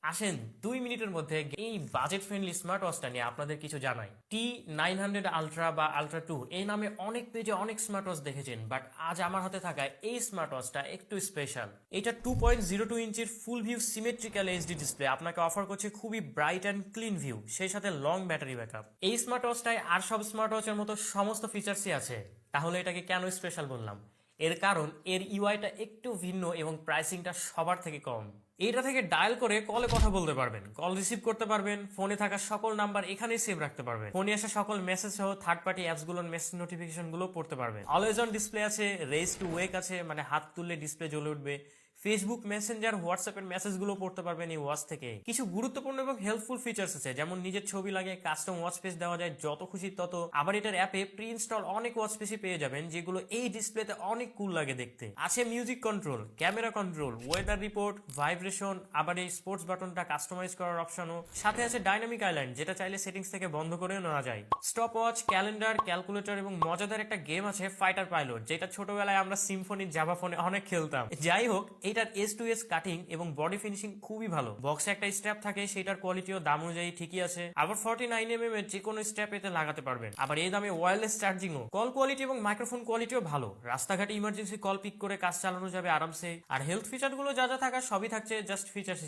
আসেন 2 মিনিটের মধ্যে এই বাজেট ফ্রেন্ডলি স্মার্ট ওয়াচটা নিয়ে আপনাদের কিছু জানাই। T900 আলট্রা বা আলট্রা 2 এই নামে অনেক পেজে অনেক স্মার্ট ওয়াচ দেখেছেন, বাট আজ আমার হাতে থাকা এই স্মার্ট ওয়াচটা একটু স্পেশাল। এটা 2.02 ইঞ্চির ফুল ভিউ সিমেট্রিক্যাল এইচডি ডিসপ্লে আপনাকে অফার করছে খুবই ব্রাইট অ্যান্ড ক্লিন ভিউ, সেই সাথে লং ব্যাটারি ব্যাকআপ। এই স্মার্ট ওয়াচটায় আর সব স্মার্ট ওয়াচের মতো সমস্ত ফিচার্সই আছে। তাহলে এটাকে কেন স্পেশাল বললাম? এর কারণ এর ইউআইটা একটু ভিন্ন এবং প্রাইসিংটা সবার থেকে কম। এটা থেকে ডায়াল করে কলে কথা বলতে পারবেন, কল রিসিভ করতে পারবেন, ফোনে থাকা সকল নাম্বার এখানেই সেভ রাখতে পারবেন, ফোনে আসা সকল মেসেজ সহ থার্ড পার্টি অ্যাপস গুলোর মেসেজ নোটিফিকেশন গুলো পড়তে পারবেন। অলওয়েজ অন ডিসপ্লে আছে, রেজ টু ওয়েক আছে, মানে হাত তুললে ডিসপ্লে জ্বলে উঠবে। ফেসবুক মেসেঞ্জার হোয়াটসঅ্যাপের মেসেজ গুলো পড়তে পারবেন এই ওয়াচ থেকে। কিছু গুরুত্বপূর্ণ এবং হেল্পফুল ফিচার্স আছে, যেমন নিজের ছবি লাগে, কাস্টম ওয়াচ পেজ দেওয়া যায় যত খুশি তত। আবার এটার অ্যাপে প্রি ইনস্টল অনেক ওয়াচ পেজই পেয়ে যাবেন, যেগুলো এই ডিসপ্লেতে অনেক কুল লাগে দেখতে। আছে music control, camera control, weather report, vibration, আবার এই স্পোর্টস বাটনটা কাস্টমাইজ করার অপশনও। সাথে আছে ডাইনামিক আইল্যান্ড, যেটা চাইলে সেটিংস থেকে বন্ধ করেও নেওয়া যায়। স্টপ ওয়াচ, ক্যালেন্ডার, ক্যালকুলেটর এবং মজাদার একটা গেম আছে ফাইটার পাইলট, যেটা ছোটবেলায় আমরা সিম্ফনির জাভা ফোনে অনেক খেলতাম। যাই হোক, এটার S2S কাটিং এবং বডি ফিনিশিং খুবই ভালো। বক্সে একটা স্ট্র্যাপ থাকে, সেটার কোয়ালিটিও দাম অনুযায়ী ঠিকই আছে। আবার 49mm এর যে কোনো স্ট্র্যাপ এতে লাগাতে পারবেন। আবার এই দামে ওয়্যারলেস চার্জিংও। কল কোয়ালিটি এবং মাইক্রোফোন কোয়ালিটিও ভালো, রাস্তাঘাটে ইমার্জেন্সি কল পিক করে কাজ চালানো যাবে আরামসে। আর হেলথ ফিচার গুলো যা যা থাকার সবই থাকছে জাস্ট ফিচার